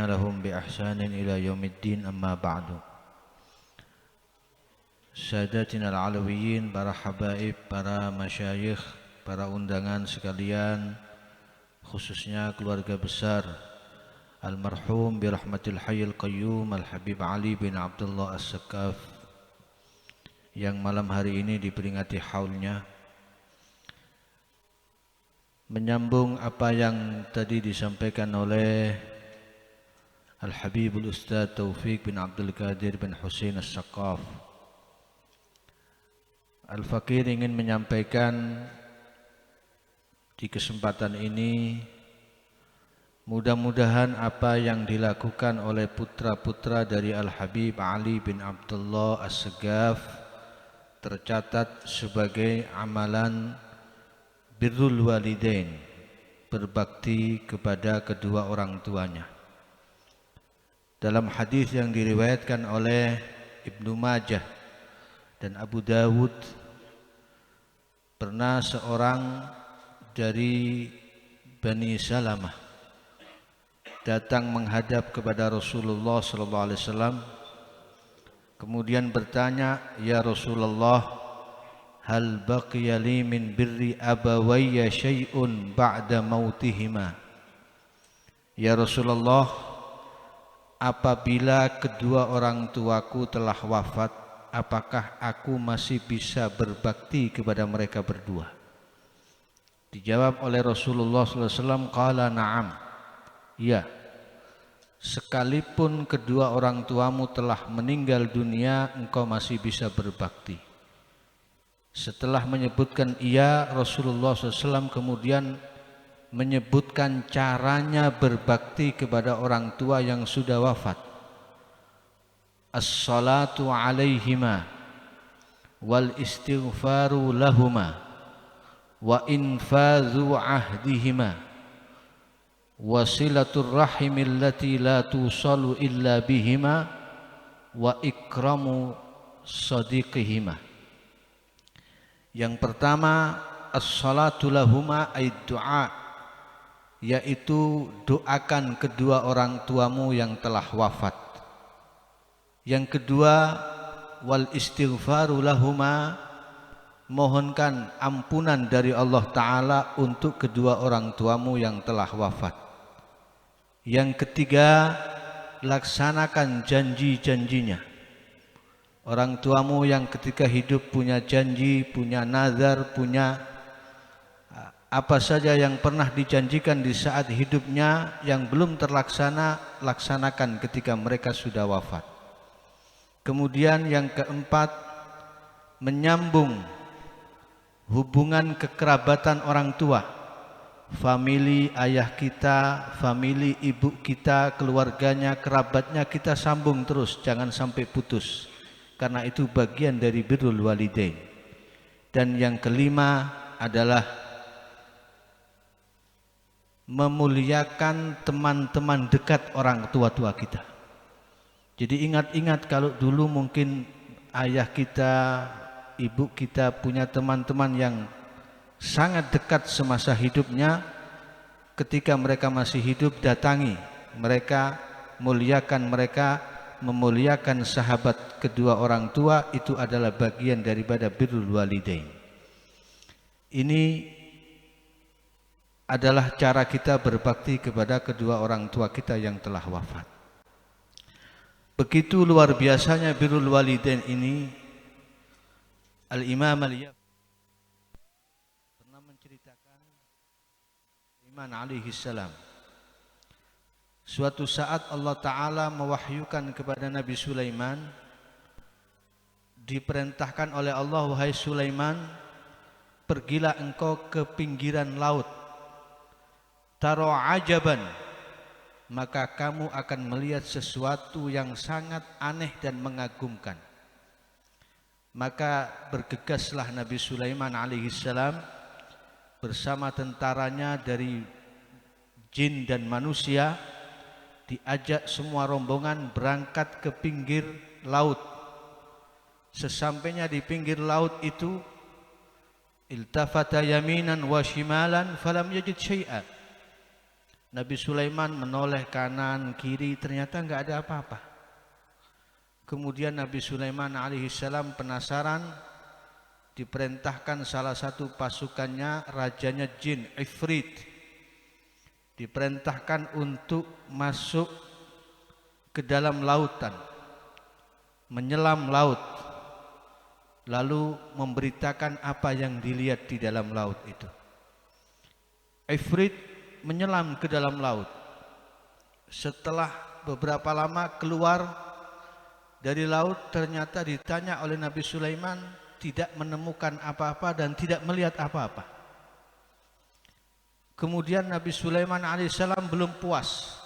لهم بإحسان إلى يوم الدين أما بعد. Sadatina al-alawiyin, para habaib, para masyayikh, para undangan sekalian, khususnya keluarga besar almarhum birahmatil hayyil qayyum Al-Habib Ali bin Abdullah As-Sakaf yang malam hari ini diperingati haulnya. Menyambung apa yang tadi disampaikan oleh Al-Habibul Ustaz Taufik bin Abdul Qadir bin Husain As-Sakaf, Al-Fakir ingin menyampaikan di kesempatan ini, mudah-mudahan apa yang dilakukan oleh putra-putra dari Al-Habib Ali bin Abdullah As-Sakaf tercatat sebagai amalan birrul walidain, berbakti kepada kedua orang tuanya. Dalam hadis yang diriwayatkan oleh Ibnu Majah dan Abu Dawud, pernah seorang dari Bani Salamah datang menghadap kepada Rasulullah SAW, kemudian bertanya, "Ya Rasulullah, hal baqiya li min birri abawayya syai'un ba'da mautihima?" Ya Rasulullah, apabila kedua orang tuaku telah wafat, apakah aku masih bisa berbakti kepada mereka berdua? Dijawab oleh Rasulullah SAW, qala na'am, ya, sekalipun kedua orang tuamu telah meninggal dunia, engkau masih bisa berbakti. Setelah menyebutkan iya, Rasulullah SAW kemudian menyebutkan caranya berbakti kepada orang tua yang sudah wafat. As-salatu alaihima wal istighfaru lahuma wa infadhu ahdihima wasilatur rahimil lati la tusalu illa bihima wa ikramu sadiqihima. Yang pertama, as-salatu lahuma ay du'a, yaitu doakan kedua orang tuamu yang telah wafat. Yang kedua, wal istighfaru lahuma, mohonkan ampunan dari Allah Ta'ala untuk kedua orang tuamu yang telah wafat. Yang ketiga, laksanakan janji-janjinya. Orang tuamu yang ketika hidup punya janji, punya nazar, punya apa saja yang pernah dijanjikan di saat hidupnya yang belum terlaksana, laksanakan ketika mereka sudah wafat. Kemudian yang keempat, menyambung hubungan kekerabatan orang tua, famili ayah kita, famili ibu kita, keluarganya, kerabatnya kita sambung terus, jangan sampai putus, karena itu bagian dari birrul walidain. Dan yang kelima adalah memuliakan teman-teman dekat orang tua-tua kita. Jadi ingat-ingat kalau dulu mungkin ayah kita, ibu kita punya teman-teman yang sangat dekat semasa hidupnya. Ketika mereka masih hidup, datangi mereka, muliakan mereka, memuliakan sahabat kedua orang tua. Itu adalah bagian daripada birrul walidain. Ini adalah cara kita berbakti kepada kedua orang tua kita yang telah wafat. Begitu luar biasanya birrul walidain ini. Al-Imam Al-Yafi pernah menceritakan Sulaiman alaihi salam. Suatu saat Allah Ta'ala mewahyukan kepada Nabi Sulaiman, diperintahkan oleh Allah, wahai Sulaiman, pergilah engkau ke pinggiran laut, taro ajaban, maka kamu akan melihat sesuatu yang sangat aneh dan mengagumkan. Maka bergegaslah Nabi Sulaiman alaihissalam bersama tentaranya dari jin dan manusia, diajak semua rombongan berangkat ke pinggir laut. Sesampainya di pinggir laut itu, iltafata yaminan wa shimalan falam yajid syai'an. Nabi Sulaiman menoleh kanan kiri, ternyata nggak ada apa-apa. Kemudian Nabi Sulaiman alaihissalam penasaran, diperintahkan salah satu pasukannya, rajanya jin Ifrit, diperintahkan untuk masuk ke dalam lautan, menyelam laut, lalu memberitakan apa yang dilihat di dalam laut itu. Ifrit menyelam ke dalam laut. Setelah beberapa lama keluar dari laut, ternyata ditanya oleh Nabi Sulaiman, tidak menemukan apa-apa dan tidak melihat apa-apa. Kemudian Nabi Sulaiman alaihissalam belum puas,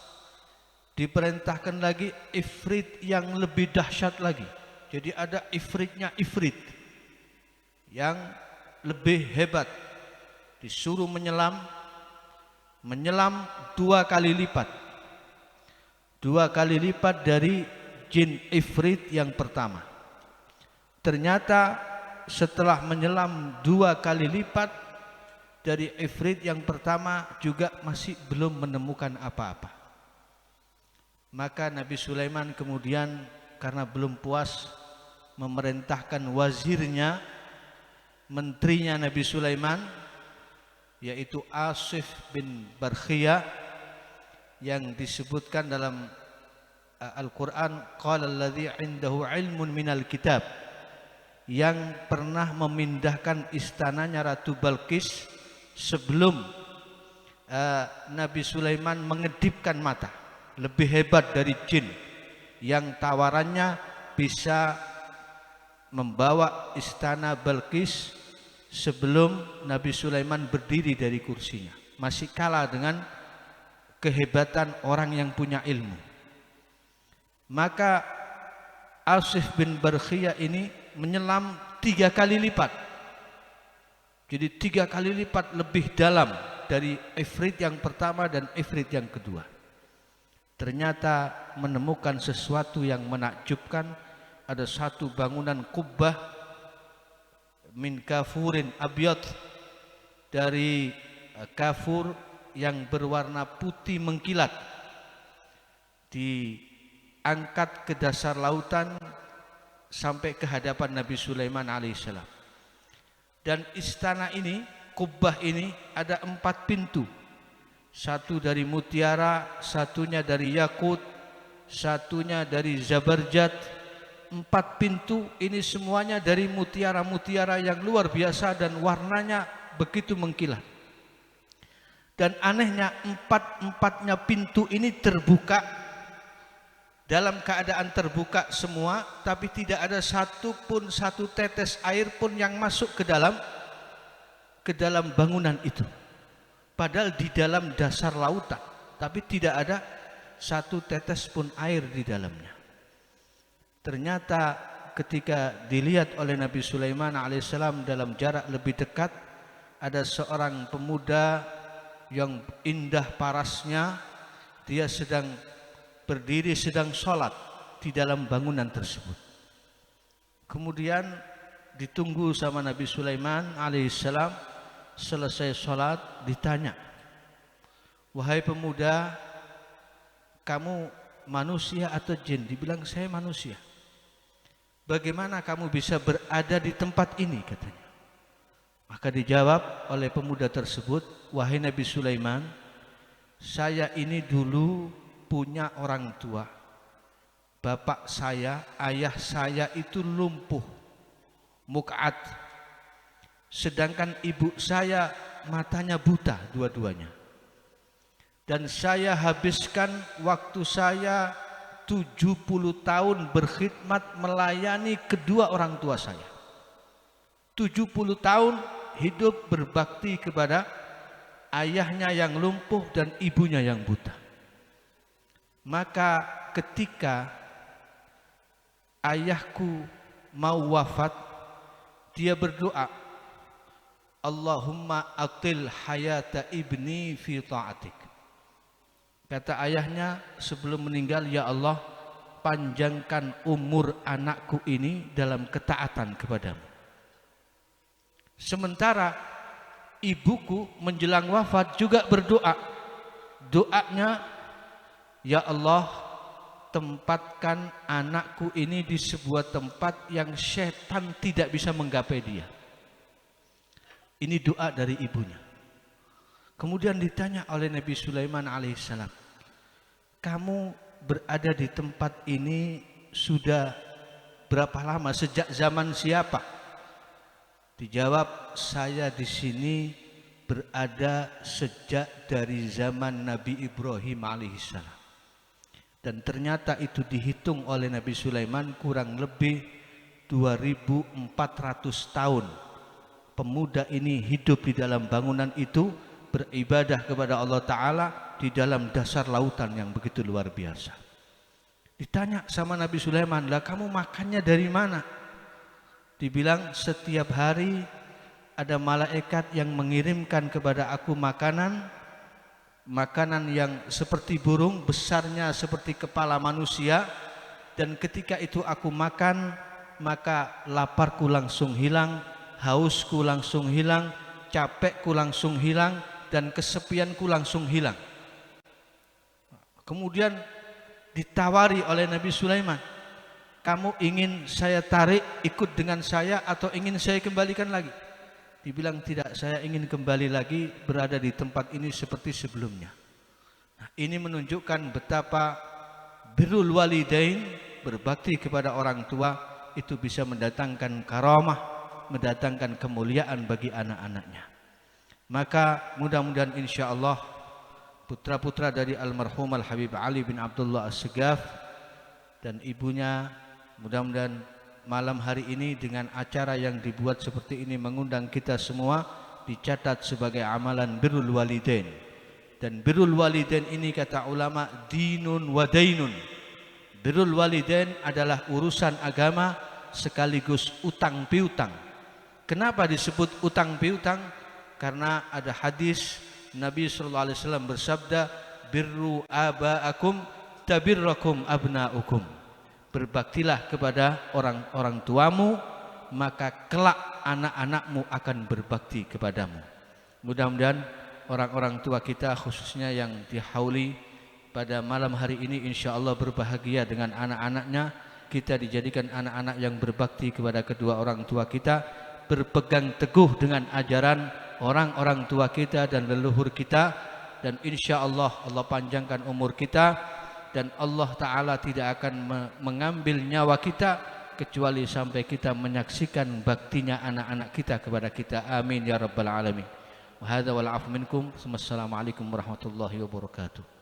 diperintahkan lagi Ifrit yang lebih dahsyat lagi. Jadi ada Ifritnya Ifrit yang lebih hebat, disuruh menyelam 2 kali lipat, 2 kali lipat dari jin Ifrit yang pertama. Ternyata setelah menyelam 2 kali lipat dari Ifrit yang pertama juga masih belum menemukan apa-apa. Maka Nabi Sulaiman kemudian karena belum puas memerintahkan wazirnya, menterinya Nabi Sulaiman, yaitu Asif bin Barkhiyah, yang disebutkan dalam Al-Quran, qala alladhi indahu ilmun minal kitab, yang pernah memindahkan istananya Ratu Balqis sebelum Nabi Sulaiman mengedipkan mata. Lebih hebat dari jin yang tawarannya bisa membawa istana Balqis sebelum Nabi Sulaiman berdiri dari kursinya. Masih kalah dengan kehebatan orang yang punya ilmu. Maka Asif bin Barkhiyah ini menyelam 3 kali lipat. Jadi 3 kali lipat lebih dalam dari Ifrit yang pertama dan Ifrit yang kedua. Ternyata menemukan sesuatu yang menakjubkan. Ada satu bangunan kubbah min kafurin abyad, dari kafur yang berwarna putih mengkilat, diangkat ke dasar lautan sampai ke hadapan Nabi Sulaiman alaihissalam. Dan istana ini, kubbah ini, ada 4 pintu. Satu dari mutiara, satunya dari yakut, satunya dari zabarjat. 4 pintu ini semuanya dari mutiara-mutiara yang luar biasa dan warnanya begitu mengkilat. Dan anehnya 4-empatnya pintu ini terbuka, dalam keadaan terbuka semua, tapi tidak ada satu tetes air pun yang masuk ke dalam bangunan itu. Padahal di dalam dasar lautan, tapi tidak ada satu tetes pun air di dalamnya. Ternyata ketika dilihat oleh Nabi Sulaiman alaihissalam dalam jarak lebih dekat, ada seorang pemuda yang indah parasnya, dia sedang berdiri, sedang sholat di dalam bangunan tersebut. Kemudian ditunggu sama Nabi Sulaiman alaihissalam. Selesai sholat ditanya, wahai pemuda, kamu manusia atau jin? Dibilang, saya manusia. Bagaimana kamu bisa berada di tempat ini, katanya. Maka dijawab oleh pemuda tersebut, wahai Nabi Sulaiman, saya ini dulu punya orang tua. Bapak saya, ayah saya itu lumpuh, muk'at. Sedangkan ibu saya matanya buta dua-duanya. Dan saya habiskan waktu saya 70 tahun berkhidmat melayani kedua orang tua saya. 70 tahun hidup berbakti kepada ayahnya yang lumpuh dan ibunya yang buta. Maka ketika ayahku mau wafat, dia berdoa, Allahumma atil hayata ibni fi ta'atik. Kata ayahnya sebelum meninggal, ya Allah, panjangkan umur anakku ini dalam ketaatan kepadamu. Sementara ibuku menjelang wafat juga berdoa, doanya, ya Allah, tempatkan anakku ini di sebuah tempat yang setan tidak bisa menggapai dia. Ini doa dari ibunya. Kemudian ditanya oleh Nabi Sulaiman alaihissalam, kamu berada di tempat ini sudah berapa lama? Sejak zaman siapa? Dijawab, saya di sini berada sejak dari zaman Nabi Ibrahim alaihissalam. Dan ternyata itu dihitung oleh Nabi Sulaiman kurang lebih 2400 tahun. Pemuda ini hidup di dalam bangunan itu, beribadah kepada Allah Ta'ala di dalam dasar lautan yang begitu luar biasa. Ditanya sama Nabi Sulaiman, lah kamu makannya dari mana? Dibilang, setiap hari ada malaikat yang mengirimkan kepada aku makanan yang seperti burung, besarnya seperti kepala manusia, dan ketika itu aku makan, maka laparku langsung hilang, hausku langsung hilang, capekku langsung hilang, dan kesepianku langsung hilang. Kemudian ditawari oleh Nabi Sulaiman, kamu ingin saya tarik ikut dengan saya atau ingin saya kembalikan lagi? Dibilang, tidak, saya ingin kembali lagi berada di tempat ini seperti sebelumnya. Nah, ini menunjukkan betapa birrul walidain, berbakti kepada orang tua, itu bisa mendatangkan karamah, mendatangkan kemuliaan bagi anak-anaknya. Maka mudah-mudahan insya Allah putra-putra dari almarhum Al-Habib Ali bin Abdullah As-Segaf dan ibunya, mudah-mudahan malam hari ini dengan acara yang dibuat seperti ini mengundang kita semua, dicatat sebagai amalan birrul walidain. Dan birrul walidain ini kata ulama, dinun wa dainun. Birrul walidain adalah urusan agama sekaligus utang piutang. Kenapa disebut utang piutang? Karena ada hadis Nabi sallallahu alaihi wasallam bersabda, birru abaakum tabirrakum abnaukum. Berbaktilah kepada orang-orang tuamu, maka kelak anak-anakmu akan berbakti kepadamu. Mudah-mudahan orang-orang tua kita khususnya yang dihauli pada malam hari ini insya Allah berbahagia dengan anak-anaknya. Kita dijadikan anak-anak yang berbakti kepada kedua orang tua kita, berpegang teguh dengan ajaran orang-orang tua kita dan leluhur kita, dan insya Allah Allah panjangkan umur kita. Dan Allah Ta'ala tidak akan mengambil nyawa kita kecuali sampai kita menyaksikan baktinya anak-anak kita kepada kita. Amin ya rabbal alamin. Wa hadza wal 'afwu minkum. Wassalamualaikum warahmatullahi wabarakatuh.